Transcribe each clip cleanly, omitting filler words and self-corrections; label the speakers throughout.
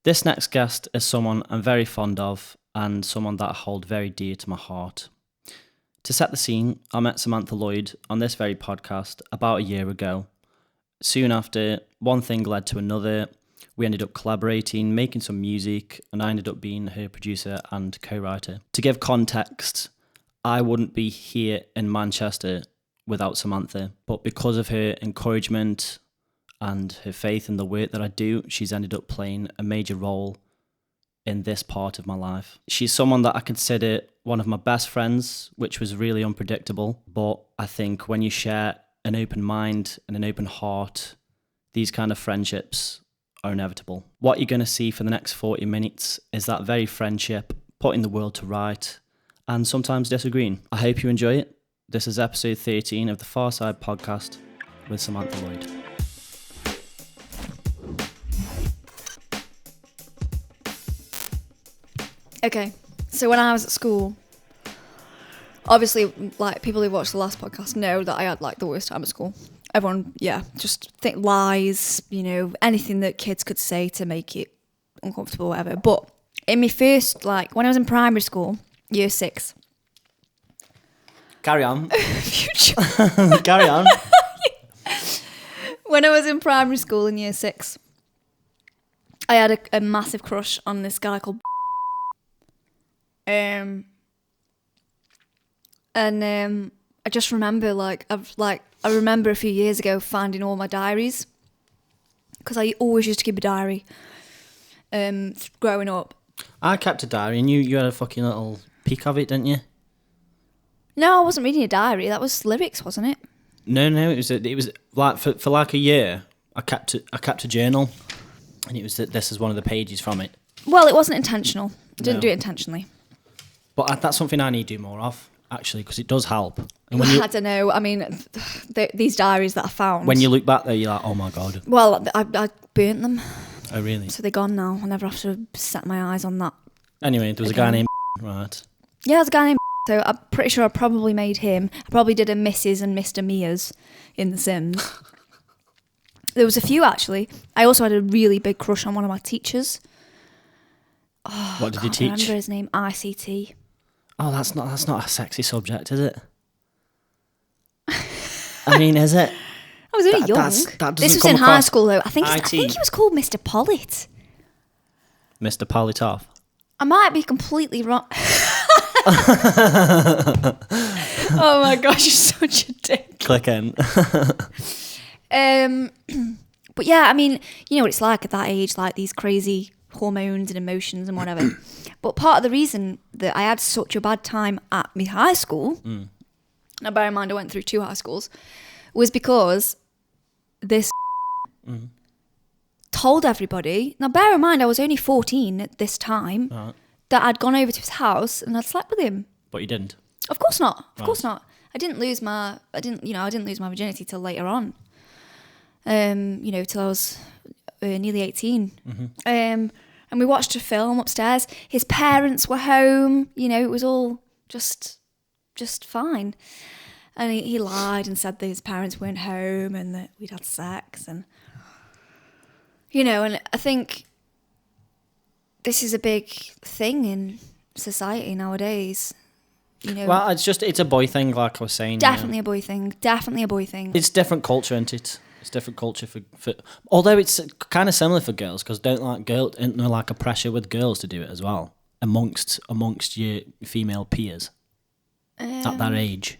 Speaker 1: This next guest is someone I'm very fond of and someone that I hold very dear to my heart. To set the scene, I met Samantha Lloyd on this very podcast about a year ago. Soon after, one thing led to another. We ended up collaborating, making some music, and I ended up being her producer and co-writer. To give context, I wouldn't be here in Manchester without Samantha, but because of her encouragement and her faith in the work that I do, she's ended up playing a major role in this part of my life. She's someone that I consider one of my best friends, which was really unpredictable. But I think when you share an open mind and an open heart, these kind of friendships are inevitable. What you're going to see for the next 40 minutes is that very friendship, putting the world to right, and sometimes disagreeing. I hope you enjoy it. This is episode 13 of the Farside podcast with Samantha Lloyd.
Speaker 2: Okay, so when I was at school, obviously, like, people who watched the last podcast know that I had, like, the worst time at school. Everyone, just think lies, anything that kids could say to make it uncomfortable, whatever. But in my first, when I was in primary school, year 6.
Speaker 1: Carry on. Carry on.
Speaker 2: When I was in primary school in year 6, I had a massive crush on this guy called I just remember, I remember a few years ago finding all my diaries, because I always used to keep a diary, growing up.
Speaker 1: I kept a diary, and you had a fucking little peek of it, didn't you?
Speaker 2: No, I wasn't reading a diary. That was lyrics, wasn't it?
Speaker 1: No, it was like for like a year. I kept a journal, and it was this is one of the pages from it.
Speaker 2: Well, it wasn't intentional. I didn't do it intentionally.
Speaker 1: But that's something I need to do more of, actually, because it does help. And
Speaker 2: I don't know. I mean, these diaries that I found.
Speaker 1: When you look back there, you're like, oh my God.
Speaker 2: Well, I burnt them.
Speaker 1: Oh, really?
Speaker 2: So they're gone now. I never have to set my eyes on that.
Speaker 1: Anyway, there was a guy named right.
Speaker 2: Yeah, there's a guy named so I'm pretty sure I probably made him. I probably did a Mrs. and Mr. Mia's in The Sims. There was a few, actually. I also had a really big crush on one of my teachers. Oh,
Speaker 1: what did he teach?
Speaker 2: I remember his name, ICT.
Speaker 1: Oh, that's not a sexy subject, is it? I mean, is it?
Speaker 2: I was only young. This was in high school, though. I think he was called Mr. Pollitt.
Speaker 1: Mr. Politoff.
Speaker 2: I might be completely wrong. Oh my gosh, you're such a dick.
Speaker 1: Click in.
Speaker 2: But yeah, I mean, you know what it's like at that age, like these crazy hormones and emotions and whatever. But part of the reason that I had such a bad time at my high school, now bear in mind I went through 2 high schools, was because this told everybody, now bear in mind I was only 14 at this time, that I'd gone over to his house and I'd slept with him.
Speaker 1: But you didn't?
Speaker 2: Of course not. Of course not. I didn't lose my virginity till later on. Till I was nearly 18. And we watched a film upstairs. His parents were home. It was all just fine. And he lied and said that his parents weren't home and that we'd had sex. And, and I think this is a big thing in society nowadays.
Speaker 1: Well, it's a boy thing, like I was saying.
Speaker 2: Definitely a boy thing. Definitely a boy thing.
Speaker 1: It's different culture, isn't it? It's different culture for although it's kind of similar for girls, because isn't there like a pressure with girls to do it as well amongst your female peers at that age?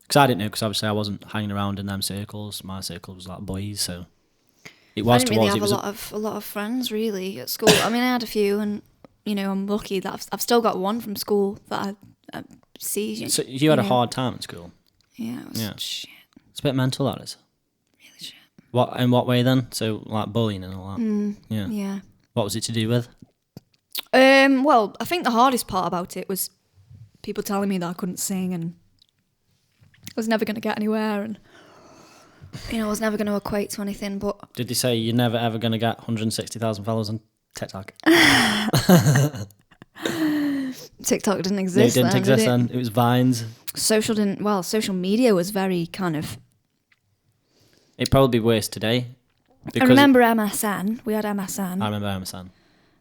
Speaker 1: Because I didn't know, because obviously I wasn't hanging around in them circles. My circle was like boys, so it was.
Speaker 2: I didn't really have a lot of friends really at school. I mean, I had a few, and I'm lucky that I've still got one from school that I see.
Speaker 1: So you had a hard time at school?
Speaker 2: Yeah, it was shit.
Speaker 1: It's a bit mental, that is.
Speaker 2: Really shit.
Speaker 1: What, in what way then? So, like bullying and all that?
Speaker 2: Yeah.
Speaker 1: What was it to do with?
Speaker 2: Well, I think the hardest part about it was people telling me that I couldn't sing and I was never going to get anywhere, and I was never going to equate to anything. But
Speaker 1: did they say you're never ever going to get 160,000 followers on TikTok?
Speaker 2: TikTok didn't exist.
Speaker 1: No, it didn't exist
Speaker 2: did it?
Speaker 1: then. It was Vines.
Speaker 2: Social media was very kind of...
Speaker 1: It'd probably be worse today.
Speaker 2: I remember MSN. We had MSN.
Speaker 1: I remember MSN.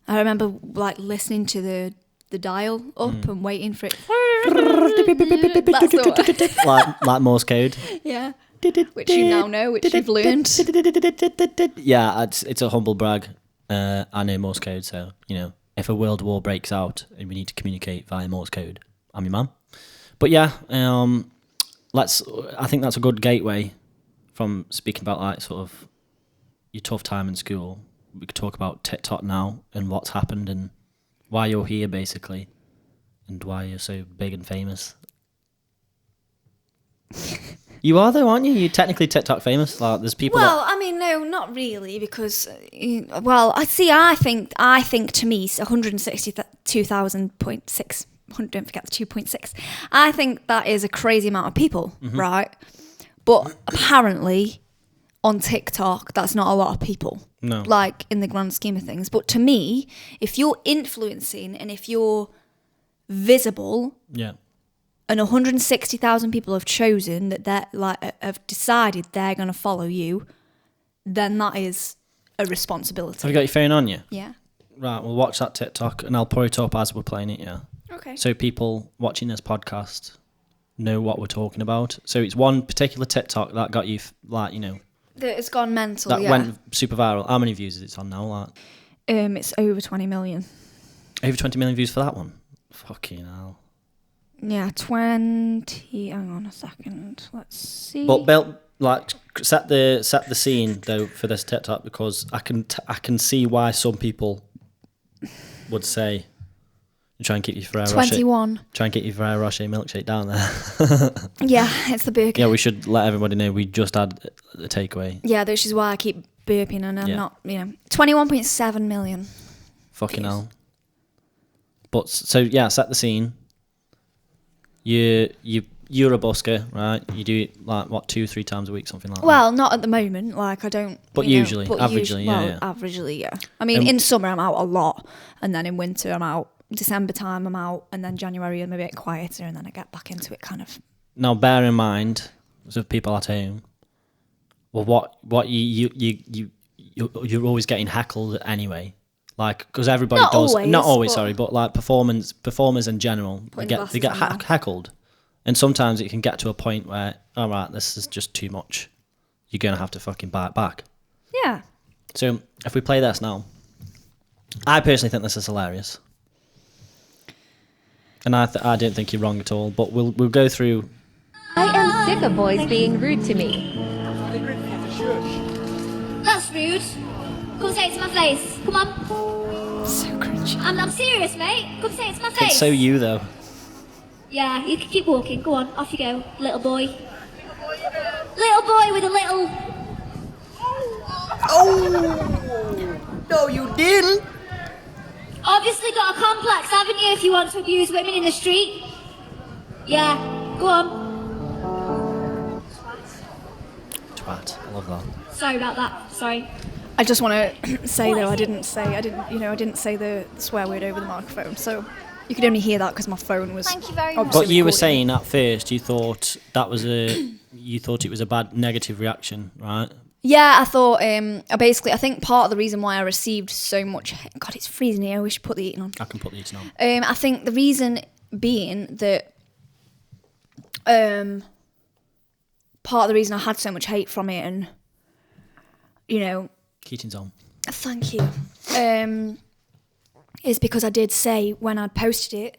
Speaker 2: I remember like listening to the dial up and waiting for it.
Speaker 1: like Morse code.
Speaker 2: Yeah. Which you now know, which you've learned.
Speaker 1: Yeah, it's a humble brag. I know Morse code, so, you know, if a world war breaks out and we need to communicate via Morse code, I'm your man. But yeah, I think that's a good gateway from speaking about like sort of your tough time in school. We could talk about TikTok now and what's happened and why you're here, basically, and why you're so big and famous. You are though, aren't you? You're technically TikTok famous. Like, there's people.
Speaker 2: Well, I mean, no, not really, because I think to me, 162,000.6. Don't forget the 2.6. I think that is a crazy amount of people, right? But apparently, on TikTok, that's not a lot of people.
Speaker 1: No.
Speaker 2: Like, in the grand scheme of things. But to me, if you're influencing and if you're visible,
Speaker 1: Yeah.
Speaker 2: and 160,000 people have chosen that have decided they're going to follow you, then that is a responsibility.
Speaker 1: Have you got your phone on you?
Speaker 2: Yeah.
Speaker 1: Right, we'll watch that TikTok and I'll put it up as we're playing it, yeah.
Speaker 2: Okay.
Speaker 1: So people watching this podcast know what we're talking about. So it's one particular TikTok that got you, like, you know...
Speaker 2: It's gone mental,
Speaker 1: that
Speaker 2: yeah.
Speaker 1: went super viral. How many views is it on now? Like?
Speaker 2: It's over 20 million.
Speaker 1: Over 20 million views for that one? Fucking hell.
Speaker 2: Yeah, 20... Hang on a second. Let's see.
Speaker 1: But Bill, like, set the scene though for this TikTok, because I can see why some people would say, try and keep your Ferrero
Speaker 2: 21.
Speaker 1: Rocher, try and get your Ferrero Rocher milkshake down there.
Speaker 2: Yeah, it's the burger.
Speaker 1: Yeah, we should let everybody know we just had the takeaway.
Speaker 2: Yeah, which is why I keep burping and I'm not, 21.7 million.
Speaker 1: Fucking hell. But so yeah, set the scene. You're a busker, right? You do it like what 2-3 times a week, something like that.
Speaker 2: Well, not at the moment. Like I don't.
Speaker 1: But usually, averagely, yeah.
Speaker 2: Averagely, yeah. I mean, in summer I'm out a lot, and then in winter I'm out. December time I'm out, and then January I'm a bit quieter, and then I get back into it kind of.
Speaker 1: Now, bear in mind, so people at home, well, what you're always getting heckled anyway. Like, because everybody does. Not always, sorry, but like performers in general, they get heckled. And sometimes it can get to a point where, all right, this is just too much. You're going to have to fucking buy it back.
Speaker 2: Yeah.
Speaker 1: So if we play this now, I personally think this is hilarious. And I don't think you're wrong at all, but we'll go through.
Speaker 3: I am sick of boys being rude to me.
Speaker 4: That's rude. Come say it to my face. Come on.
Speaker 2: So cringy.
Speaker 4: I'm serious, mate. Come say it to my face.
Speaker 1: It's so you, though.
Speaker 4: Yeah, you can keep walking. Go on, off you go, little boy. Little boy with a little...
Speaker 1: Oh! No, you didn't!
Speaker 4: Obviously got a complex, haven't you, if you want to abuse women in the street? Yeah, go on.
Speaker 1: Twat, I love that.
Speaker 4: Sorry about that, sorry.
Speaker 2: I just want to say though, I didn't say the swear word over the microphone, so you could only hear that because my phone was.
Speaker 4: Thank you very much.
Speaker 1: But you were saying at first you thought it was a bad negative reaction, right?
Speaker 2: Yeah, I thought. I think part of the reason why I received so much. God, it's freezing here. We should put the heating on.
Speaker 1: I can put the heating on.
Speaker 2: I think the reason being that. Part of the reason I had so much hate from it, and
Speaker 1: Heating's on.
Speaker 2: Thank you. Is because I did say when I'd posted it,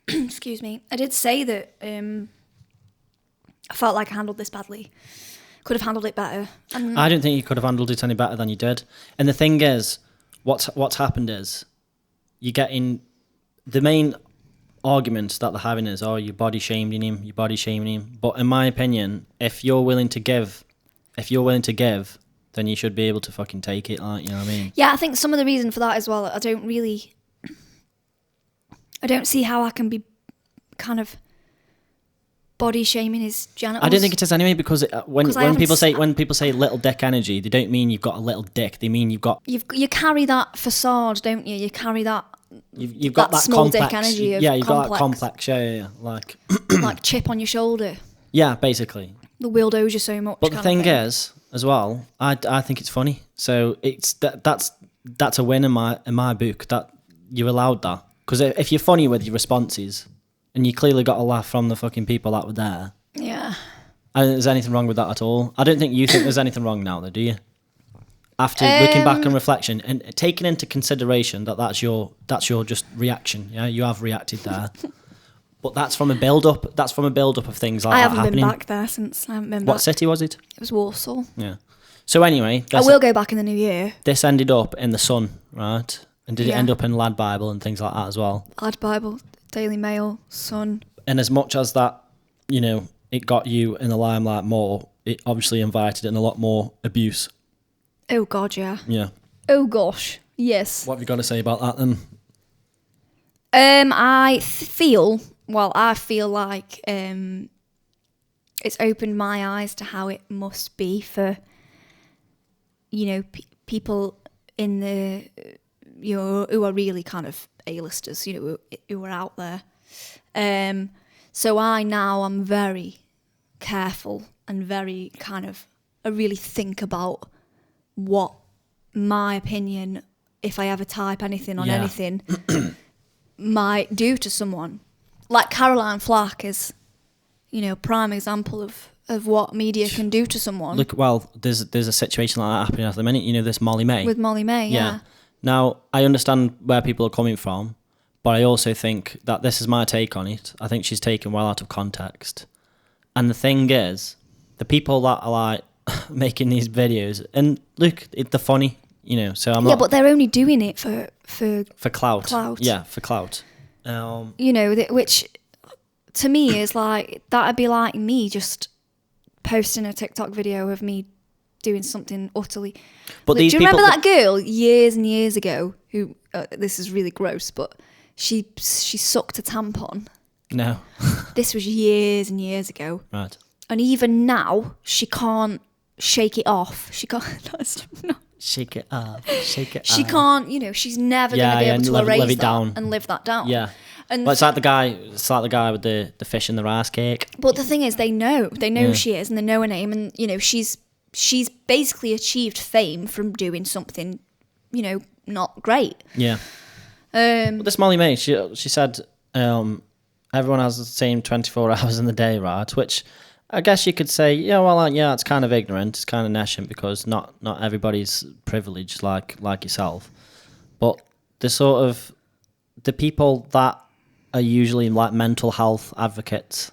Speaker 2: excuse me, I did say that I felt like I handled this badly. Could have handled it better. And
Speaker 1: I don't think you could have handled it any better than you did. And the thing is, what's happened is, you're getting the main arguments that they're having is, oh, you body shaming him. But in my opinion, if you're willing to give, then you should be able to fucking take it, like, you know what I mean?
Speaker 2: Yeah, I think some of the reason for that as well, I don't see how I can be kind of body shaming his genitals.
Speaker 1: I don't think it is anyway, because when people say little dick energy, they don't mean you've got a little dick. They mean you've got
Speaker 2: you carry that facade, don't you? You carry that.
Speaker 1: You've got that
Speaker 2: small
Speaker 1: complex,
Speaker 2: dick energy. Of
Speaker 1: you've
Speaker 2: complex.
Speaker 1: got that complex. Yeah.
Speaker 2: Like chip on your shoulder.
Speaker 1: Yeah, basically.
Speaker 2: The world owes you so much.
Speaker 1: But the thing is, as well, I think it's funny. So it's that's a win in my book, that you're allowed that. Because if you're funny with your responses, and you clearly got a laugh from the fucking people that were there,
Speaker 2: Yeah.
Speaker 1: I don't think there's anything wrong with that at all. I don't think you think there's anything wrong now, though, do you? After looking back on reflection and taking into consideration that's your just reaction, yeah, you have reacted there, but that's from a build up. That's from a build up of things like
Speaker 2: I
Speaker 1: that
Speaker 2: haven't
Speaker 1: happening.
Speaker 2: been back there since. I haven't been
Speaker 1: What
Speaker 2: back.
Speaker 1: city was it?
Speaker 2: It was Warsaw.
Speaker 1: Yeah. So anyway,
Speaker 2: I will go back in the new year.
Speaker 1: this ended up in the Sun, right? And did it
Speaker 2: Yeah.
Speaker 1: end up in Lad Bible and things like that as well?
Speaker 2: Lad Bible, Daily Mail, Sun.
Speaker 1: And as much as that, it got you in the limelight more, it obviously invited in a lot more abuse.
Speaker 2: Oh God, yeah.
Speaker 1: Yeah.
Speaker 2: Oh gosh, yes.
Speaker 1: What have you got to say about that then?
Speaker 2: I feel like it's opened my eyes to how it must be for, people in the, who are really kind of A-listers, who are out there. So I'm very careful and very I really think about what my opinion, if I ever type anything on anything, might do to someone. Like Caroline Flack is, prime example of what media can do to someone.
Speaker 1: Look, well, there's a situation like that happening at the minute. This Molly May.
Speaker 2: With Molly May, yeah.
Speaker 1: Now, I understand where people are coming from, but I also think that this is my take on it. I think she's taken well out of context. And the thing is, the people that are like making these videos, and look, they're funny, so I'm not...
Speaker 2: Yeah, but they're only doing it for
Speaker 1: clout.
Speaker 2: Clout.
Speaker 1: Yeah, for clout.
Speaker 2: Which to me is like, that'd be like me just posting a TikTok video of me doing something utterly...
Speaker 1: But
Speaker 2: do you remember that girl years and years ago who, this is really gross, but she sucked a tampon?
Speaker 1: No.
Speaker 2: This was years and years ago.
Speaker 1: Right.
Speaker 2: And even now, she can't shake it off. She can't... No.
Speaker 1: Shake it off. Shake it
Speaker 2: She
Speaker 1: off.
Speaker 2: can't, she's never going to be able to erase
Speaker 1: live it
Speaker 2: that
Speaker 1: down.
Speaker 2: and live that down.
Speaker 1: Yeah.
Speaker 2: And
Speaker 1: Well, it's like the guy with the fish and the rice cake.
Speaker 2: But the thing is, they know who she is, and they know her name, and she's basically achieved fame from doing something, not great.
Speaker 1: Yeah. But this Molly May, she said, everyone has the same 24 hours in the day, right? Which I guess you could say, it's kind of ignorant, it's kind of nascent, because not everybody's privileged like yourself. But the people that are usually like mental health advocates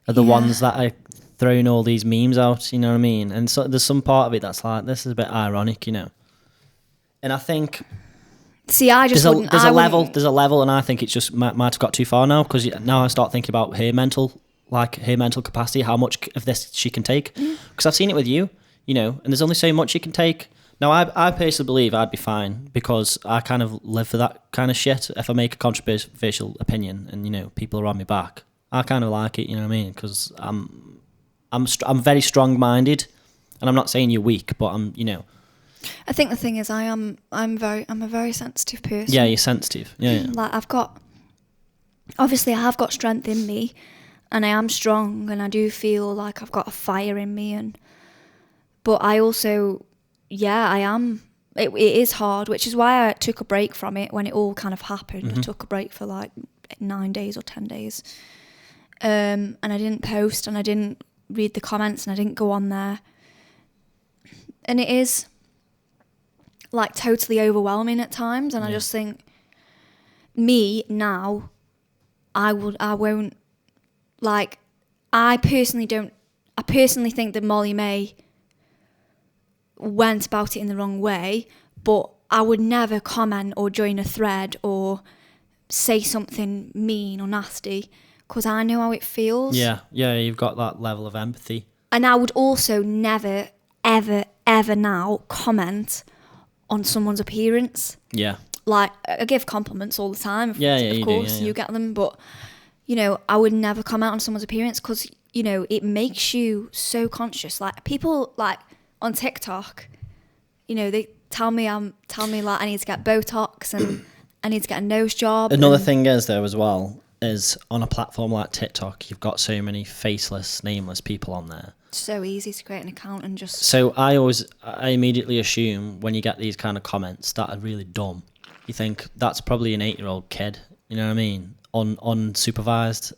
Speaker 1: are the ones that are throwing all these memes out, you know what I mean? And so there's some part of it that's like, this is a bit ironic, And I think
Speaker 2: See, I just wouldn't.
Speaker 1: There's a level, and I think it's just might have got too far now, because now I start thinking about her mental capacity, how much of this she can take. Because I've seen it with you, and there's only so much you can take. Now, I personally believe I'd be fine, because I kind of live for that kind of shit. If I make a controversial opinion and, people are on me back, I kind of like it, you know what I mean? Because I'm very strong-minded, and I'm not saying you're weak, but I'm.
Speaker 2: I think the thing is, I'm a very sensitive person.
Speaker 1: Yeah, you're sensitive. Yeah.
Speaker 2: Like I have got strength in me, and I am strong, and I do feel like I've got a fire in me, but I also, I am. It is hard, which is why I took a break from it when it all kind of happened. I took a break for like 9 days or 10 days, and I didn't post, and I didn't read the comments, and I didn't go on there, and it is like totally overwhelming at times, and I just think, me now, I won't, like, I personally think that Molly May went about it in the wrong way, but I would never comment or join a thread or say something mean or nasty, because I know how it feels.
Speaker 1: Yeah, you've got that level of empathy.
Speaker 2: And I would also never, ever, ever now comment on someone's appearance.
Speaker 1: Yeah.
Speaker 2: Like, I give compliments all the time. Of course, you get them. But, I would never comment on someone's appearance, because, it makes you so conscious. Like, people, like, on TikTok, they tell me like I need to get Botox and I need to get a nose job.
Speaker 1: Another thing is, though, as well, is on a platform like TikTok, you've got so many faceless, nameless people on there.
Speaker 2: It's so easy to create an account and just...
Speaker 1: So I immediately assume when you get these kind of comments that are really dumb, you think that's probably an 8-year-old kid, you know what I mean? Unsupervised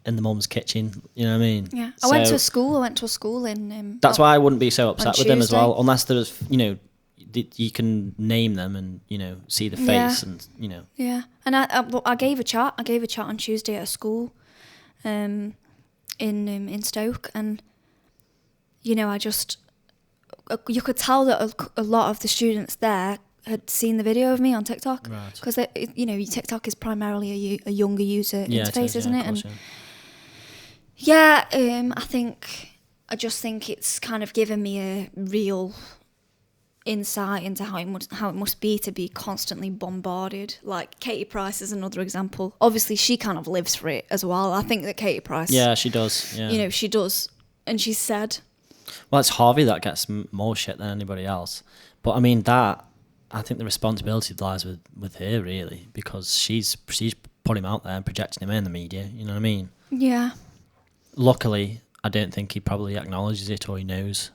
Speaker 1: in the mum's kitchen, you know what I mean?
Speaker 2: Yeah. I went to a school in...
Speaker 1: that's why I wouldn't be so upset with them as
Speaker 2: Tuesday.
Speaker 1: well, unless there's, you know, you can name them and, you know, see the face and, you know.
Speaker 2: Yeah. And I gave a chat. I gave a chat on Tuesday at a school in Stoke, and, you know, you could tell that a lot of the students there had seen the video of me on TikTok.
Speaker 1: Right.
Speaker 2: Because, you know, TikTok is primarily a younger user interface, isn't it?
Speaker 1: Course,
Speaker 2: and yeah, I just think it's kind of given me a real insight into how it must be to be constantly bombarded. Like Katie Price is another example. Obviously, she kind of lives for it as well. I think that Katie Price...
Speaker 1: Yeah, she does. Yeah.
Speaker 2: You know, she does. And she said...
Speaker 1: Well, it's Harvey that gets more shit than anybody else. But I mean, I think the responsibility lies with her, really, because she's put him out there and projecting him in the media, you know what I mean?
Speaker 2: Yeah.
Speaker 1: Luckily, I don't think he probably acknowledges it or he knows.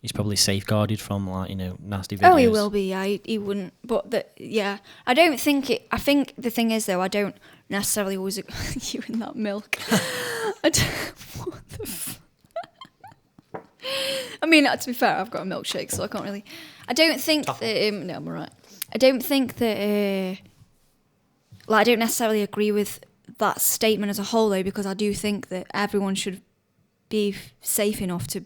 Speaker 1: He's probably safeguarded from, like, you know, nasty videos.
Speaker 2: Oh, he will be, yeah. He wouldn't. But, yeah. I don't think it... I think the thing is, though, I don't necessarily always... you in that milk. What the I mean, to be fair, I've got a milkshake, so I can't really... I don't think that... no, I'm all right. I don't think that... I don't necessarily agree with that statement as a whole, though, because I do think that everyone should be safe enough to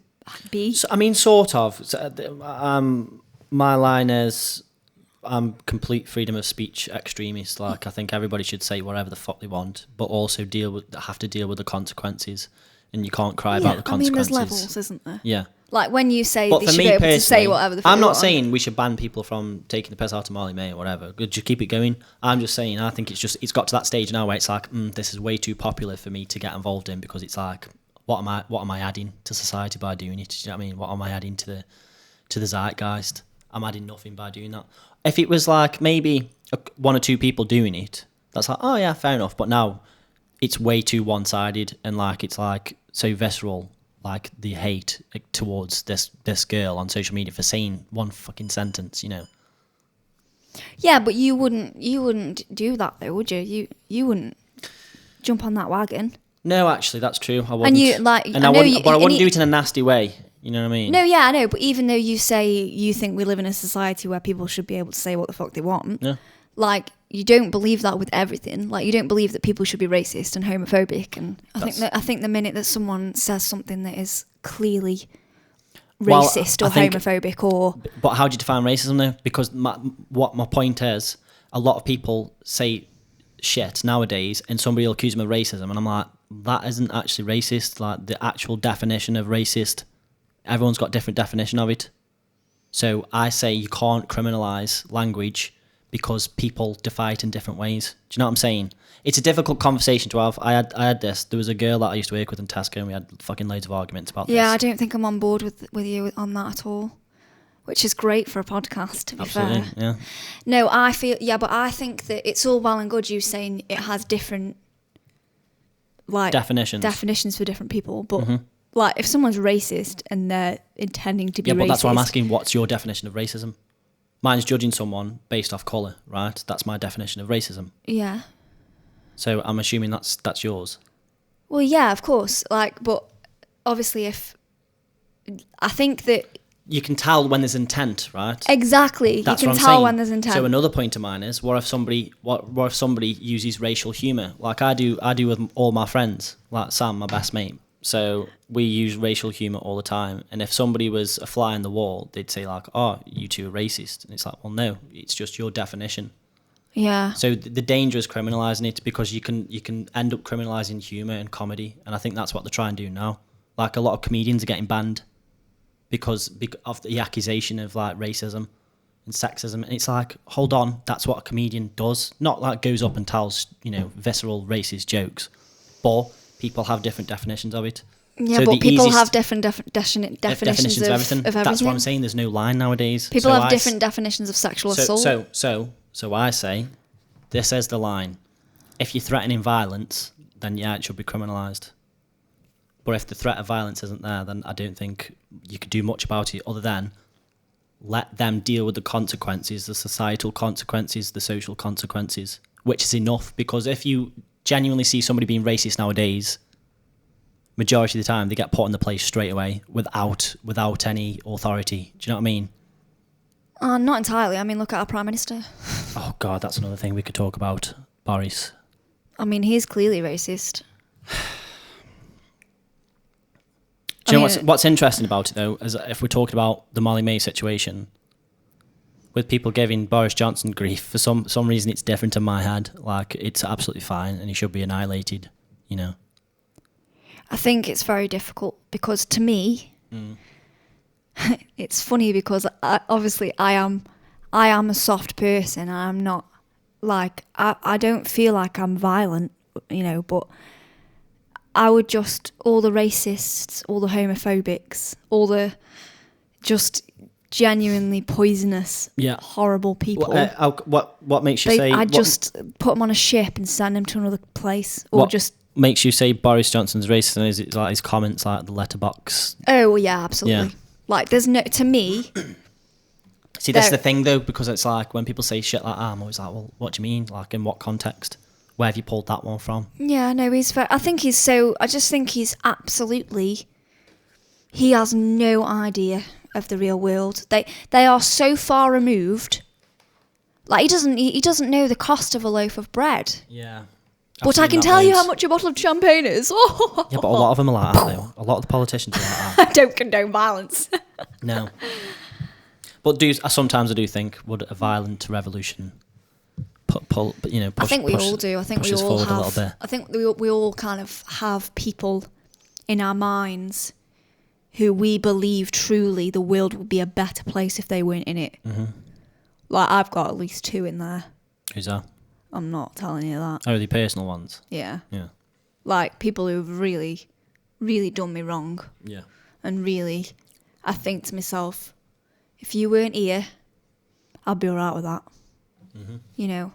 Speaker 2: be.
Speaker 1: So, I mean, sort of. So, my line is, I'm complete freedom of speech extremist. Like, I think everybody should say whatever the fuck they want, but also have to deal with the consequences. And you can't cry about the consequences.
Speaker 2: I mean, there's levels, isn't there?
Speaker 1: Yeah.
Speaker 2: Like, when you say
Speaker 1: But
Speaker 2: they
Speaker 1: for
Speaker 2: should
Speaker 1: me
Speaker 2: be able to
Speaker 1: personally,
Speaker 2: say whatever the fuck
Speaker 1: I'm
Speaker 2: they
Speaker 1: not
Speaker 2: want.
Speaker 1: saying we should ban people from taking the piss out of Molly May or whatever. Just keep it going. I'm just saying I think it's got to that stage now where it's like, this is way too popular for me to get involved in, because it's like, what am I adding to society by doing it? Do you know what I mean? What am I adding to the zeitgeist? I'm adding nothing by doing that. If it was like maybe one or two people doing it, that's like, oh yeah, fair enough. But now it's way too one-sided, and like it's like so visceral, like the hate towards this girl on social media for saying one fucking sentence, you know.
Speaker 2: Yeah, but you wouldn't do that though, would you? You wouldn't jump on that wagon.
Speaker 1: No, actually, that's true. I wouldn't.
Speaker 2: And
Speaker 1: I wouldn't do it in a nasty way. You know what I mean?
Speaker 2: No, yeah, I know. But even though you say you think we live in a society where people should be able to say what the fuck they want,
Speaker 1: Yeah.
Speaker 2: like, you don't believe that with everything. Like, you don't believe that people should be racist and homophobic. And I think the minute that someone says something that is clearly racist or homophobic or...
Speaker 1: But how do you define racism though? Because what my point is, a lot of people say shit nowadays and somebody will accuse them of racism, and I'm like, that isn't actually racist. Like, the actual definition of racist, everyone's got a different definition of it. So I say you can't criminalise language because people define it in different ways. Do you know what I'm saying? It's a difficult conversation to have. I had this. There was a girl that I used to work with in Tesco, and we had fucking loads of arguments about this.
Speaker 2: Yeah, I don't think I'm on board with you on that at all, which is great for a podcast, to be
Speaker 1: Absolutely,
Speaker 2: fair.
Speaker 1: yeah.
Speaker 2: No, but I think that it's all well and good you saying it has different, like, definitions for different people, but like, if someone's racist and they're intending to be racist...
Speaker 1: Yeah, but that's why I'm asking, what's your definition of racism? Mine's judging someone based off colour, right? That's my definition of racism.
Speaker 2: Yeah.
Speaker 1: So I'm assuming that's yours.
Speaker 2: Well, yeah, of course. Like, but obviously, I think that
Speaker 1: you can tell when there's intent, right?
Speaker 2: Exactly.
Speaker 1: That's
Speaker 2: you can
Speaker 1: what I'm
Speaker 2: tell
Speaker 1: saying.
Speaker 2: when there's intent.
Speaker 1: So another point of mine is, what if somebody uses racial humour, like I do with all my friends, like Sam, my best mate. So we use racial humour all the time. And if somebody was a fly in the wall, they'd say like, oh, you two are racist. And it's like, well, no, it's just your definition.
Speaker 2: Yeah.
Speaker 1: So the danger is criminalising it, because you can end up criminalising humour and comedy. And I think that's what they're trying to do now. Like, a lot of comedians are getting banned because of the accusation of like racism and sexism. And it's like, hold on, that's what a comedian does. Not like goes up and tells, visceral racist jokes. But people have different definitions of it.
Speaker 2: Yeah,
Speaker 1: so
Speaker 2: but people have different definitions of everything.
Speaker 1: That's what I'm saying. There's no line nowadays.
Speaker 2: People have different definitions of sexual assault.
Speaker 1: So I say, this is the line. if you're threatening violence, then yeah, it should be criminalised. But if the threat of violence isn't there, then I don't think you could do much about it other than let them deal with the consequences, the societal consequences, the social consequences, which is enough. Because if you genuinely see somebody being racist nowadays, majority of the time they get put in the place straight away without any authority. Do you know what I mean?
Speaker 2: Not entirely. I mean, look at our Prime Minister.
Speaker 1: Oh God, that's another thing we could talk about. Boris.
Speaker 2: I mean, he's clearly racist.
Speaker 1: Do you know what's interesting about it though, is if we're talking about the Molly May situation, with people giving Boris Johnson grief, for some reason it's different in my head. Like, it's absolutely fine and he should be annihilated, you know.
Speaker 2: I think it's very difficult because to me, it's funny because obviously I am a soft person and I'm not like, I don't feel like I'm violent, you know, but I would just, all the racists, all the homophobics, all the just genuinely poisonous, horrible people.
Speaker 1: What makes you say...
Speaker 2: I'd just put them on a ship and send them to another place. Or just...
Speaker 1: makes you say Boris Johnson's racist? And is it like his comments, like the letterbox?
Speaker 2: Oh, well, yeah, absolutely. Yeah. Like, there's no... To me...
Speaker 1: See, that's the thing, though, because it's like, when people say shit like that, I'm always like, well, what do you mean? Like, in what context? Where have you pulled that one from?
Speaker 2: Yeah, no, he's very... I just think he's absolutely... He has no idea of the real world. They are so far removed. Like, he doesn't know the cost of a loaf of bread.
Speaker 1: Yeah.
Speaker 2: But I can tell you how much a bottle of champagne is.
Speaker 1: Yeah, but a lot of them are like that, though. A lot of the politicians are like that.
Speaker 2: I don't condone violence.
Speaker 1: No. But sometimes I do think, would a violent revolution push,
Speaker 2: I think we all do. I think we all have.
Speaker 1: A little bit.
Speaker 2: I think we all kind of have people in our minds who we believe truly the world would be a better place if they weren't in it. Mm-hmm. Like, I've got at least 2 in there.
Speaker 1: Who's that?
Speaker 2: I'm not telling you that.
Speaker 1: Oh, the personal ones?
Speaker 2: Yeah.
Speaker 1: Yeah.
Speaker 2: Like, people who've really, really done me wrong.
Speaker 1: Yeah.
Speaker 2: And really, I think to myself, if you weren't here, I'd be alright with that. Mm-hmm. You know?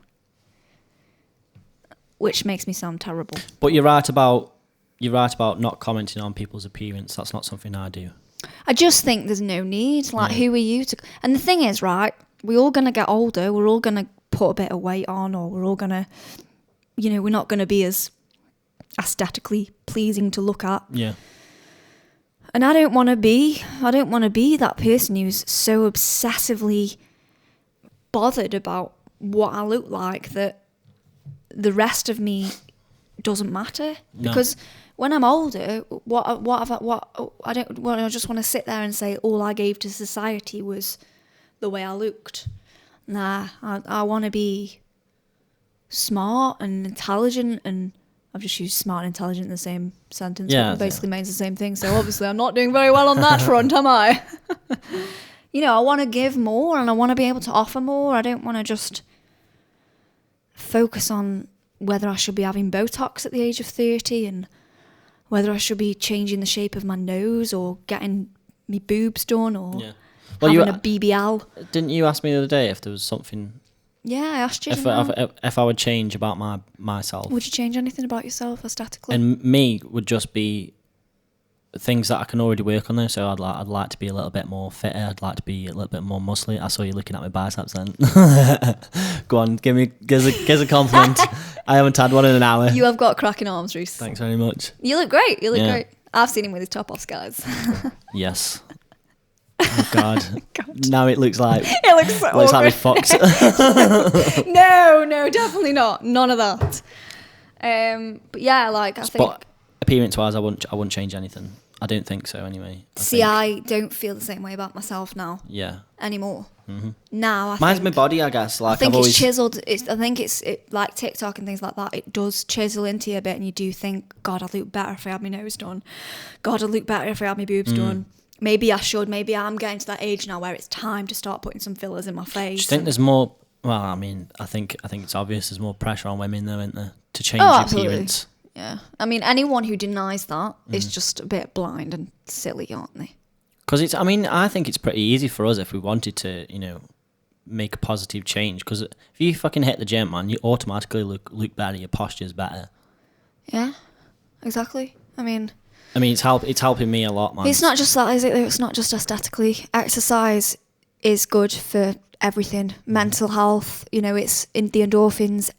Speaker 2: Which makes me sound terrible.
Speaker 1: But you're right about not commenting on people's appearance. That's not something I do.
Speaker 2: I just think there's no need. Like, who are you to... And the thing is, right, we're all going to get older. We're all going to put a bit of weight on, or we're all going to... You know, we're not going to be as aesthetically pleasing to look at.
Speaker 1: Yeah.
Speaker 2: And I don't want to be that person who's so obsessively bothered about what I look like that the rest of me doesn't matter. No. Because when I'm older, I just want to sit there and say all I gave to society was the way I looked. Nah, I want to be smart and intelligent, and I've just used smart and intelligent in the same sentence. Yeah, it basically means the same thing. So obviously I'm not doing very well on that front, am I? You know, I want to give more and I want to be able to offer more. I don't want to just focus on whether I should be having Botox at the age of 30 and whether I should be changing the shape of my nose or getting me boobs done or having a BBL.
Speaker 1: Didn't you ask me the other day if there was something...
Speaker 2: Yeah, I asked you.
Speaker 1: If I would change about myself.
Speaker 2: Would you change anything about yourself aesthetically?
Speaker 1: And me would just be things that I can already work on though. So I'd like to be a little bit more fitter. I'd like to be a little bit more muscly. I saw you looking at my biceps then. Go on, give us a compliment. I haven't had one in an hour.
Speaker 2: You have got cracking arms, Reese.
Speaker 1: Thanks very much.
Speaker 2: You look great. Great. I've seen him with his top off, guys.
Speaker 1: Yes. Oh God. Now it looks like
Speaker 2: so
Speaker 1: looks like we fucked.
Speaker 2: No, definitely not. None of that. But yeah, like I think.
Speaker 1: But appearance-wise, I wouldn't change anything. I don't think so, anyway.
Speaker 2: I don't feel the same way about myself now.
Speaker 1: Yeah.
Speaker 2: Anymore. Mm-hmm. Now,
Speaker 1: mine's my body, I guess. Like,
Speaker 2: I think it's chiseled. I think it's like TikTok and things like that. It does chisel into you a bit, and you do think, God, I'd look better if I had my nose done. God, I'd look better if I had my boobs done. Maybe I should. Maybe I'm getting to that age now where it's time to start putting some fillers in my face.
Speaker 1: Do you think there's more? Well, I mean, I think it's obvious there's more pressure on women, though, isn't there, to change your appearance?
Speaker 2: Yeah. I mean, anyone who denies that is just a bit blind and silly, aren't they?
Speaker 1: Because I think it's pretty easy for us if we wanted to, make a positive change. Because if you fucking hit the gym, man, you automatically look better. Your posture's better.
Speaker 2: Yeah, exactly. I mean,
Speaker 1: it's helping me a lot, man.
Speaker 2: It's not just that, is it? It's not just aesthetically. Exercise is good for everything. Mental health, it's in the endorphins.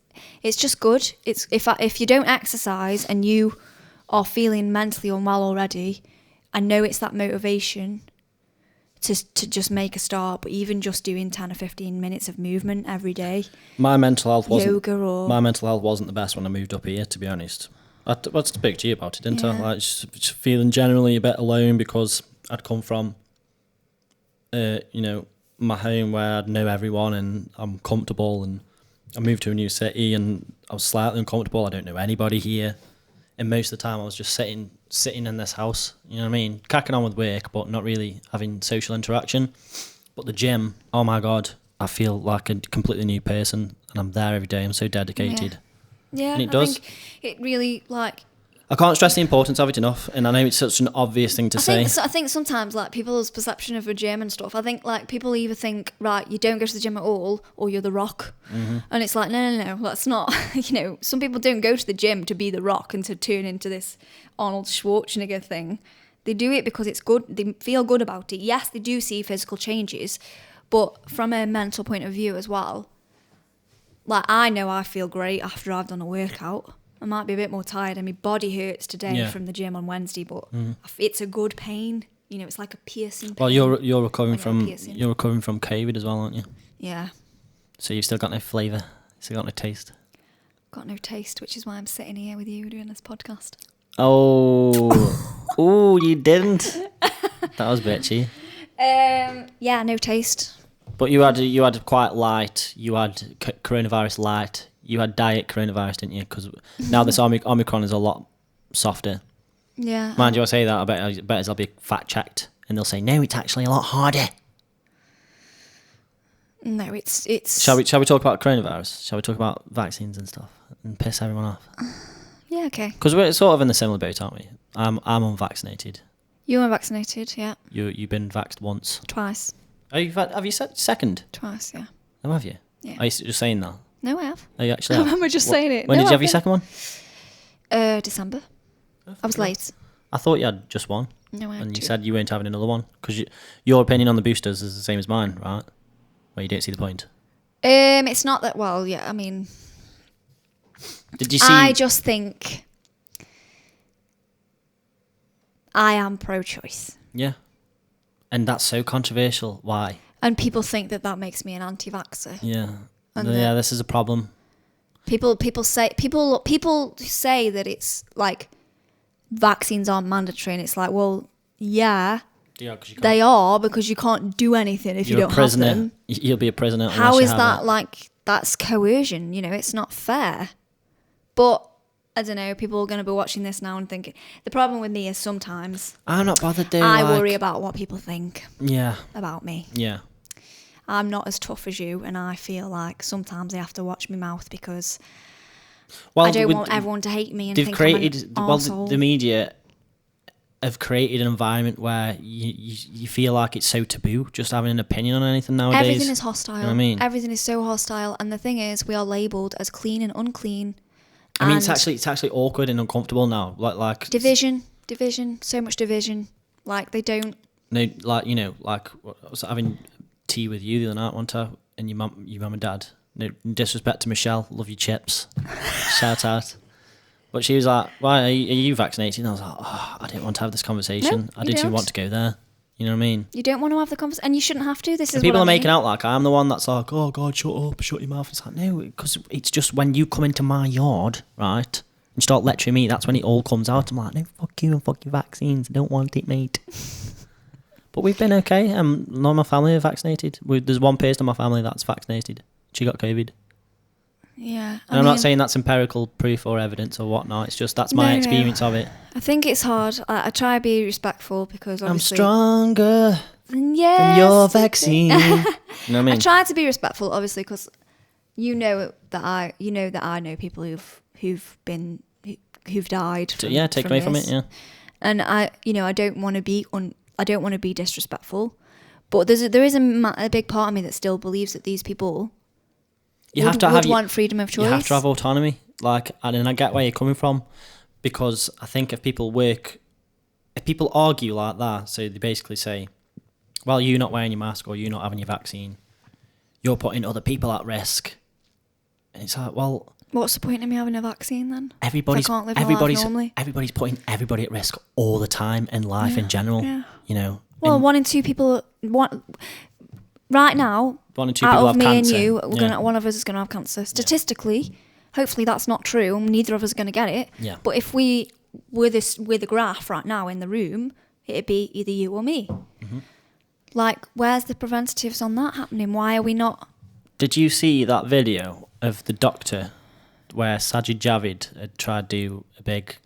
Speaker 2: It's just good. It's if you don't exercise and you are feeling mentally unwell already, I know it's that motivation to just make a start. But even just doing 10 or 15 minutes of movement every day.
Speaker 1: My mental health wasn't the best when I moved up here, to be honest. I spoke to you about it, didn't I? Like just feeling generally a bit alone because I'd come from, my home where I'd know everyone and I'm comfortable, and I moved to a new city and I was slightly uncomfortable. I don't know anybody here, and most of the time I was just sitting in this house. You know what I mean? Cracking on with work, but not really having social interaction. But the gym, oh my God, I feel like a completely new person, and I'm there every day. I'm so dedicated.
Speaker 2: Yeah,
Speaker 1: and it does.
Speaker 2: think it really
Speaker 1: I can't stress the importance of it enough, and I know it's such an obvious thing to say.
Speaker 2: I think sometimes people's perception of a gym and stuff. I think people either think you don't go to the gym at all, or you're the Rock, and it's like no, that's not. Some people don't go to the gym to be the Rock and to turn into this Arnold Schwarzenegger thing. They do it because it's good. They feel good about it. Yes, they do see physical changes, but from a mental point of view as well. I know I feel great after I've done a workout. I might be a bit more tired and my body hurts today from the gym on Wednesday, but it's a good pain. It's like a piercing pain.
Speaker 1: Well, you're recovering from COVID as well, aren't you?
Speaker 2: Yeah.
Speaker 1: So you've still got no flavour, still got no taste.
Speaker 2: Got no taste, which is why I'm sitting here with you doing this podcast.
Speaker 1: Oh, you didn't. That was bitchy.
Speaker 2: Yeah, no taste.
Speaker 1: But you had quite light. You had coronavirus light. You had diet coronavirus, didn't you? Because now this Omicron is a lot softer.
Speaker 2: Yeah.
Speaker 1: Mind you, I say that. I bet I'll be fact checked, and they'll say no, it's actually a lot harder.
Speaker 2: No, it's.
Speaker 1: Shall we talk about coronavirus? Shall we talk about vaccines and stuff and piss everyone off?
Speaker 2: Yeah, okay.
Speaker 1: Because we're sort of in the similar boat, aren't we? I'm unvaccinated.
Speaker 2: You're unvaccinated, yeah.
Speaker 1: You've been vaxxed once.
Speaker 2: Twice.
Speaker 1: Have you said second?
Speaker 2: Twice, yeah.
Speaker 1: Oh, have you?
Speaker 2: Yeah.
Speaker 1: Are you just saying that?
Speaker 2: No, I have.
Speaker 1: Are you actually?
Speaker 2: I remember just saying it.
Speaker 1: When did you have your second one?
Speaker 2: December. I was late.
Speaker 1: I thought you had just one.
Speaker 2: No, I had
Speaker 1: And you
Speaker 2: two.
Speaker 1: said you weren't having another one because your opinion on the boosters is the same as mine, right? Where you don't see the point.
Speaker 2: It's not that. Well, yeah. I mean,
Speaker 1: did you see?
Speaker 2: I just think I am pro-choice.
Speaker 1: Yeah. And that's so controversial. Why?
Speaker 2: And people think that makes me an anti-vaxxer.
Speaker 1: Yeah.
Speaker 2: And
Speaker 1: Yeah, this is a problem.
Speaker 2: People say that it's like vaccines aren't mandatory, and it's like, well, yeah, they are, because you can't do anything if you don't have them.
Speaker 1: You'll be a prisoner.
Speaker 2: How is that that's coercion? It's not fair. But I don't know, people are going to be watching this now and thinking. The problem with me is sometimes
Speaker 1: I'm not bothered.
Speaker 2: I worry about what people think.
Speaker 1: Yeah.
Speaker 2: About me.
Speaker 1: Yeah.
Speaker 2: I'm not as tough as you, and I feel like sometimes I have to watch my mouth because I don't want everyone to hate me and think I'm an arsehole.
Speaker 1: The media have created an environment where you feel like it's so taboo just having an opinion on anything nowadays.
Speaker 2: Everything is hostile.
Speaker 1: You know what I mean?
Speaker 2: Everything is so hostile, and the thing is, we are labelled as clean and unclean.
Speaker 1: I mean, it's actually awkward and uncomfortable now. Like
Speaker 2: division, so much division. Like they don't.
Speaker 1: No, like I was having tea with you the other night one time, and your mum and dad. No disrespect to Michelle, love your chips. Shout out. But she was like, "Why are you vaccinated?" And I was like, "Oh, I didn't want to have this conversation. I didn't even want to go there." You know what I mean? You
Speaker 2: don't want to have the conversation, and you shouldn't have to. This is
Speaker 1: people
Speaker 2: what
Speaker 1: are making out like I'm the one that's like, "Oh God, shut up, shut your mouth." It's like, no, because it's just when you come into my yard, right, and start lecturing me, that's when it all comes out. I'm like, "No, fuck you and fuck your vaccines. I don't want it, mate." But we've been okay. None of my family are vaccinated. There's one person in my family that's vaccinated. She got COVID.
Speaker 2: Yeah.
Speaker 1: And I'm not saying that's empirical proof or evidence or whatnot. It's just that's my experience of it.
Speaker 2: I think it's hard. I try to be respectful because obviously
Speaker 1: I'm stronger than your vaccine. You know what I mean?
Speaker 2: I try to be respectful, obviously, because you know that I know people who've died.
Speaker 1: Take away from it. Yeah.
Speaker 2: And I don't want to be disrespectful, But there is a big part of me that still believes that these people would want freedom of choice.
Speaker 1: You have to have autonomy. Like, and I get where you're coming from, because I think if people argue like that, so they basically say, well, you not wearing your mask or you not having your vaccine, you're putting other people at risk. And it's like, well,
Speaker 2: what's the point of me having a vaccine then?
Speaker 1: Everybody's
Speaker 2: if I can't live my life normally?
Speaker 1: Everybody's putting everybody at risk all the time in life in general.
Speaker 2: Yeah.
Speaker 1: You know.
Speaker 2: Well, one in two people right now.
Speaker 1: 1 in 2
Speaker 2: out
Speaker 1: people
Speaker 2: of
Speaker 1: have
Speaker 2: me
Speaker 1: cancer.
Speaker 2: and you, one of us is going to have cancer. Statistically, hopefully that's not true. Neither of us are going to get it.
Speaker 1: Yeah.
Speaker 2: But if we were the graph right now in the room, it'd be either you or me.
Speaker 1: Mm-hmm.
Speaker 2: Like, where's the preventatives on that happening? Why are we not?
Speaker 1: Did you see that video of the doctor where Sajid Javid had tried to do a big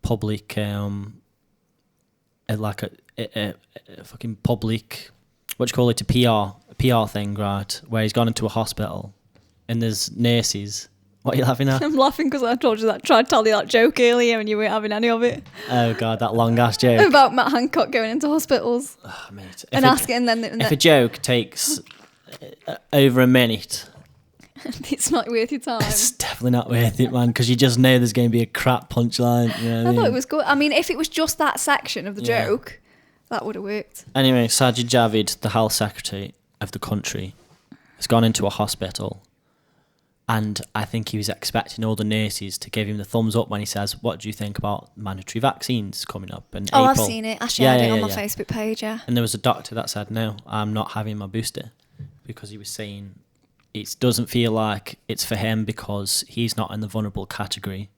Speaker 1: public, like a fucking public, what do you call it, a PR thing, right? Where he's gone into a hospital and there's nurses. What are you laughing at?
Speaker 2: I'm laughing because I told you that, tried to tell you that joke earlier and you weren't having any of it.
Speaker 1: Oh God, that long ass joke.
Speaker 2: About Matt Hancock going into hospitals.
Speaker 1: Oh, mate.
Speaker 2: And asking then...
Speaker 1: If a joke takes over a minute...
Speaker 2: It's not worth your time.
Speaker 1: It's definitely not worth it, man, because you just know there's going to be a crap punchline. You know what I
Speaker 2: thought
Speaker 1: mean?
Speaker 2: it was good. I mean, if it was just that section of the joke, that would have worked.
Speaker 1: Anyway, Sajid Javid, the health secretary of the country, has gone into a hospital, and I think he was expecting all the nurses to give him the thumbs up when he says, "What do you think about mandatory vaccines coming up in April?"
Speaker 2: I've seen it. I shared it on my Facebook page,
Speaker 1: And there was a doctor that said, "No, I'm not having my booster," because he was saying it doesn't feel like it's for him because he's not in the vulnerable category.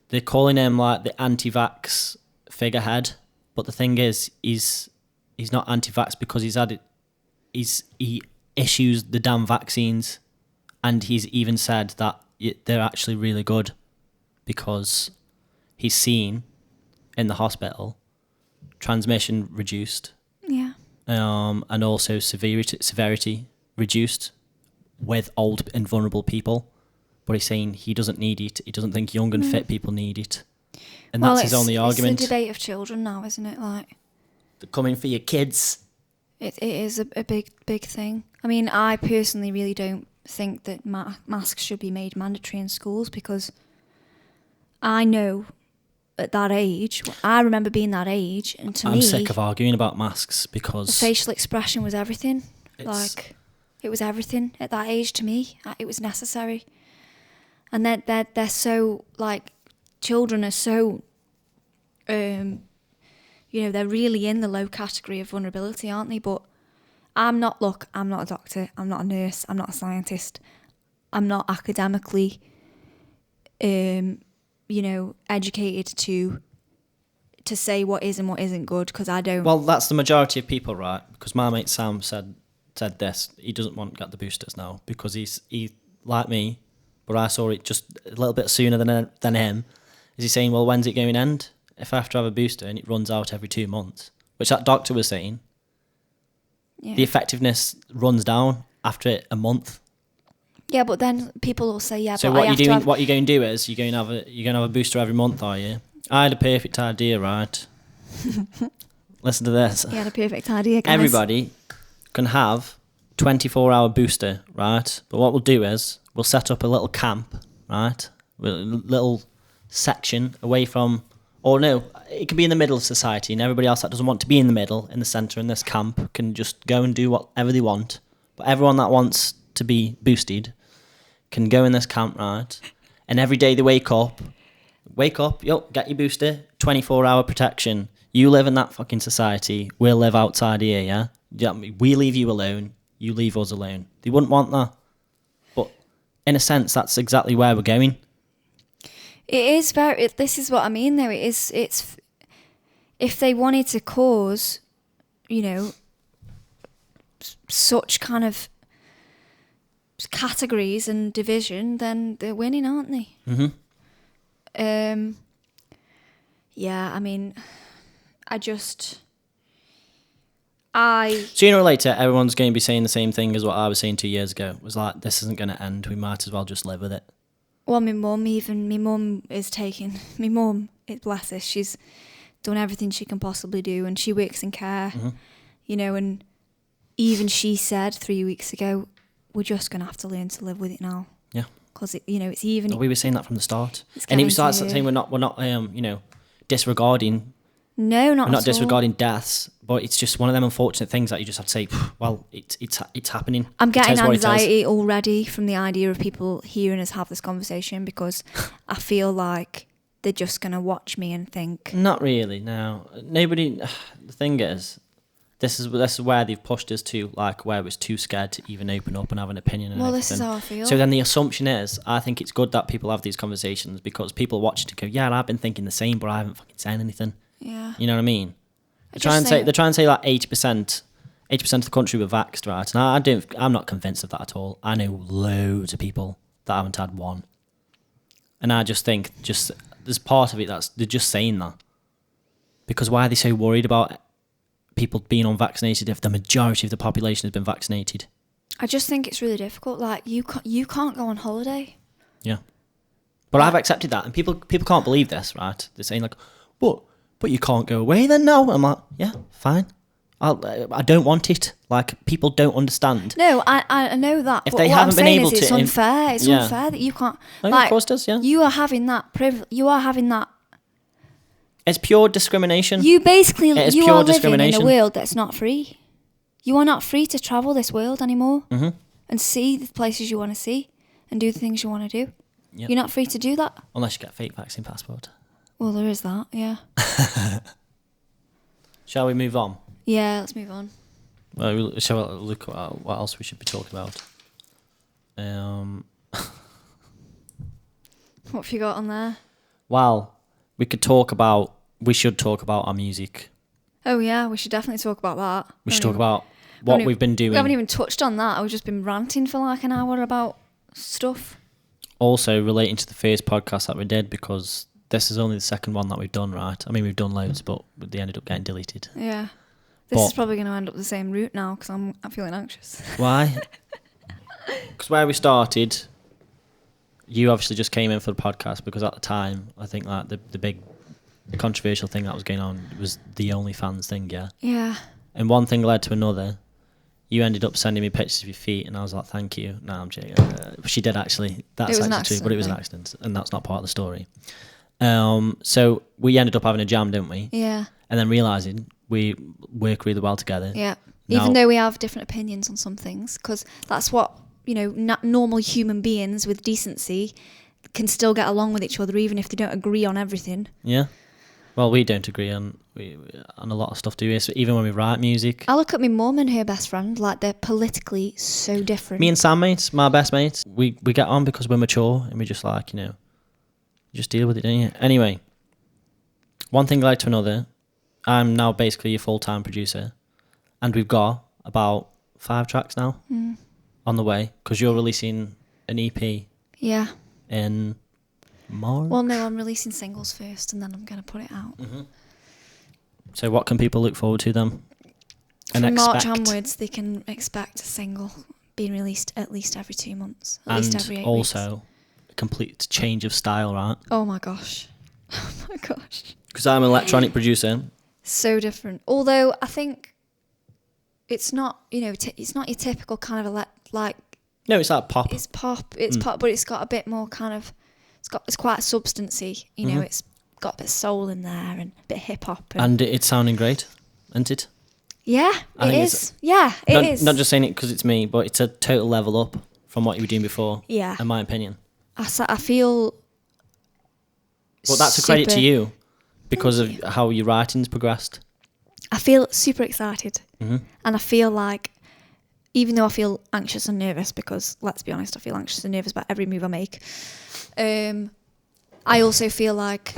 Speaker 1: They're calling him like the anti-vax figurehead, but the thing is, he's not anti-vax because he issues the damn vaccines, and he's even said that they're actually really good because he's seen in the hospital transmission reduced, and also severity reduced with old and vulnerable people, but he's saying he doesn't need it. He doesn't think young and fit people need it, and that's his only argument.
Speaker 2: It's the debate of children now, isn't it? Like,
Speaker 1: they're coming for your kids.
Speaker 2: It is a big thing. I mean, I personally really don't think that masks should be made mandatory in schools, because I know at that age, I remember being that age, and to me,
Speaker 1: I'm sick of arguing about masks because
Speaker 2: facial expression was everything. It was everything at that age to me. It was necessary. And they're so, like, children are so, they're really in the low category of vulnerability, aren't they? But I'm not a doctor, I'm not a nurse, I'm not a scientist, I'm not academically, educated to say what is and what isn't good, because I don't.
Speaker 1: Well, that's the majority of people, right? Because my mate Sam said this. He doesn't want to get the boosters now because he like me, but I saw it just a little bit sooner than him. Is he saying, well, when's it going to end? If I have to have a booster and it runs out every 2 months, which that doctor was saying, the effectiveness runs down after a month.
Speaker 2: Yeah, but then people will say,
Speaker 1: So
Speaker 2: but
Speaker 1: what you're going to do is you're going to have a booster every month, are you? I had a perfect idea, right? Listen to this.
Speaker 2: You had a perfect idea, guys.
Speaker 1: Everybody can have 24-hour booster, right? But what we'll do is we'll set up a little camp, right? With a little section away from, or no, it can be in the middle of society, and everybody else that doesn't want to be in the middle, in the centre, in this camp, can just go and do whatever they want. But everyone that wants to be boosted can go in this camp, right? And every day they wake up, get your booster, 24-hour protection. You live in that fucking society, we'll live outside here, yeah? We leave you alone, you leave us alone. They wouldn't want that. But in a sense, that's exactly where we're going.
Speaker 2: It is very. This is what I mean, though. It's if they wanted to cause, such kind of categories and division, then they're winning, aren't they?
Speaker 1: Mm-hmm.
Speaker 2: Yeah, I mean,
Speaker 1: Sooner or later, everyone's going to be saying the same thing as what I was saying 2 years ago. It was like, this isn't going to end. We might as well just live with it.
Speaker 2: Well, my mum, bless her, she's done everything she can possibly do, and she works in care.
Speaker 1: Mm-hmm.
Speaker 2: and even she said 3 weeks ago, we're just going to have to learn to live with it now.
Speaker 1: Yeah.
Speaker 2: Because, it's even...
Speaker 1: Well, we were saying that from the start.
Speaker 2: It's
Speaker 1: And it was
Speaker 2: getting
Speaker 1: like
Speaker 2: to-
Speaker 1: saying we're not disregarding.
Speaker 2: No, not
Speaker 1: We're not
Speaker 2: at all.
Speaker 1: disregarding deaths, but it's just one of them unfortunate things that you just have to say, well, it's happening.
Speaker 2: I'm getting
Speaker 1: It is what it is.
Speaker 2: anxiety already from the idea of people hearing us have this conversation because I feel like they're just going to watch me and think...
Speaker 1: Not really, no. Nobody... The thing is, this is where they've pushed us to, like, where we're too scared to even open up and have an opinion and
Speaker 2: Well, this is
Speaker 1: everything.
Speaker 2: how I feel.
Speaker 1: So then the assumption is, I think it's good that people have these conversations because people watch it and go, yeah, I've been thinking the same, but I haven't fucking said anything.
Speaker 2: Yeah.
Speaker 1: You know what I mean? They
Speaker 2: I
Speaker 1: try
Speaker 2: just
Speaker 1: and
Speaker 2: think-
Speaker 1: say like 80% of the country were vaxxed, right? And I'm not convinced of that at all. I know loads of people that haven't had one. And I just think there's part of it they're just saying that. Because why are they so worried about people being unvaccinated if the majority of the population has been vaccinated?
Speaker 2: I just think it's really difficult. Like, you can't go on holiday.
Speaker 1: Yeah. But I've accepted that, and people can't believe this, right? They're saying like, but you can't go away then now. I'm like, yeah, fine. I don't want it. Like, people don't understand.
Speaker 2: No, I know that.
Speaker 1: If
Speaker 2: but
Speaker 1: they
Speaker 2: what
Speaker 1: haven't
Speaker 2: I'm
Speaker 1: been
Speaker 2: saying
Speaker 1: able
Speaker 2: is it's
Speaker 1: to-
Speaker 2: unfair. It's
Speaker 1: Yeah.
Speaker 2: unfair that you can't.
Speaker 1: No,
Speaker 2: like,
Speaker 1: of course it does, yeah.
Speaker 2: You are having that privilege. You are having that.
Speaker 1: It's pure discrimination.
Speaker 2: You basically
Speaker 1: It is
Speaker 2: you
Speaker 1: pure
Speaker 2: are living in a
Speaker 1: discrimination.
Speaker 2: world that's not free. You are not free to travel this world anymore
Speaker 1: Mm-hmm.
Speaker 2: and see the places you want to see and do the things you want to do.
Speaker 1: Yep.
Speaker 2: You're not free to do that.
Speaker 1: Unless you get a fake vaccine passport.
Speaker 2: Well, there is that. Yeah.
Speaker 1: Shall we move on?
Speaker 2: Yeah. Let's move on.
Speaker 1: Well, shall we look at what else we should be talking about?
Speaker 2: What have you got on there?
Speaker 1: Well, we should talk about our music.
Speaker 2: Oh yeah, we should definitely talk about that.
Speaker 1: We should talk about what we've been doing.
Speaker 2: We haven't even touched on that. I've just been ranting for like an hour about stuff.
Speaker 1: Also relating to the first podcast that we did, because this is only the second one that we've done, right? I mean, we've done loads, but they ended up getting deleted.
Speaker 2: Yeah. This
Speaker 1: But-
Speaker 2: is probably going to end up the same route now because I'm feeling anxious.
Speaker 1: Why? Because where we started, you obviously just came in for the podcast because at the time, I think like the big controversial thing that was going on was the OnlyFans thing, yeah?
Speaker 2: Yeah.
Speaker 1: And one thing led to another. You ended up sending me pictures of your feet, and I was like, thank you. No, I'm joking. She did actually. That's
Speaker 2: It was an
Speaker 1: actually true, but it was an
Speaker 2: accident,
Speaker 1: accident, and that's not part of the story. So we ended up having a jam, didn't we?
Speaker 2: Yeah.
Speaker 1: And then realising we work really well together.
Speaker 2: Yeah.
Speaker 1: Now-
Speaker 2: Even though we have different opinions on some things, because that's what, normal human beings with decency can still get along with each other, even if they don't agree on everything.
Speaker 1: Yeah. Well, we don't agree on a lot of stuff, do we? So even when we write music.
Speaker 2: I look at my mum and her best friend, like they're politically so different.
Speaker 1: Me and Sam, mates, my best mates, we get on because we're mature and we just like, you just deal with it, don't you? Anyway, one thing led to another. I'm now basically your full-time producer, and we've got about 5 tracks now on the way, because you're releasing an EP
Speaker 2: Yeah.
Speaker 1: in March.
Speaker 2: Well, no, I'm releasing singles first, and then I'm going to put it out.
Speaker 1: So what can people look forward to then?
Speaker 2: From March onwards, they can expect a single being released at least every 2 months, at least every 8 weeks.
Speaker 1: also a complete change of style, right?
Speaker 2: Oh my gosh. Oh my gosh.
Speaker 1: Because I'm an electronic producer.
Speaker 2: So different. Although I think it's not, it's not your typical kind of
Speaker 1: No, it's like pop.
Speaker 2: it's pop, pop, but it's got a bit more kind of, it's quite substancey, it's got a bit of soul in there and a bit of hip hop.
Speaker 1: And it's sounding great, isn't it?
Speaker 2: Yeah,
Speaker 1: I
Speaker 2: it
Speaker 1: think
Speaker 2: is. Yeah, it is.
Speaker 1: Not just saying it because it's me, but it's a total level up from what you were doing before.
Speaker 2: Yeah.
Speaker 1: In my opinion.
Speaker 2: I feel.
Speaker 1: But that's a credit to
Speaker 2: super-
Speaker 1: you because
Speaker 2: Thank
Speaker 1: of how your writing's progressed.
Speaker 2: I feel super excited,
Speaker 1: Mm-hmm.
Speaker 2: and I feel like, even though I feel anxious and nervous, because let's be honest, I feel anxious and nervous about every move I make. I also feel like,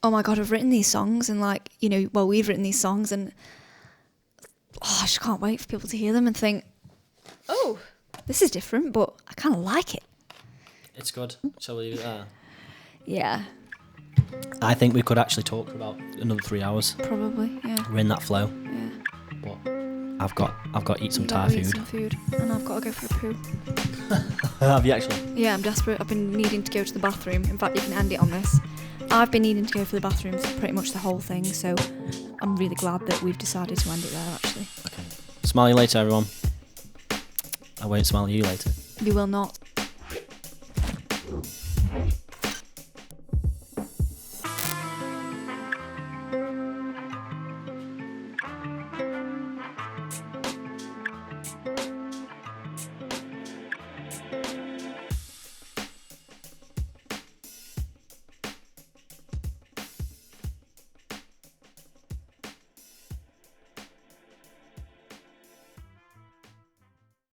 Speaker 2: oh my God, I've written these songs, and we've written these songs, and I just can't wait for people to hear them and think, oh, this is different, but I kind of like it.
Speaker 1: It's good. Shall we leave it there?
Speaker 2: Yeah,
Speaker 1: I think we could actually talk for about another 3 hours.
Speaker 2: probably. Yeah,
Speaker 1: We're in that flow.
Speaker 2: yeah.
Speaker 1: But I've got to eat some
Speaker 2: You
Speaker 1: Thai
Speaker 2: gotta eat
Speaker 1: food.
Speaker 2: some food, and I've got to go for a poo.
Speaker 1: Have you actually?
Speaker 2: Yeah, I'm desperate. I've been needing to go to the bathroom. In fact, you can end it on this. I've been needing to go for the bathroom for pretty much the whole thing, so I'm really glad that we've decided to end it there, actually.
Speaker 1: Okay. Smile you later, everyone. I won't smile at you later.
Speaker 2: You will not.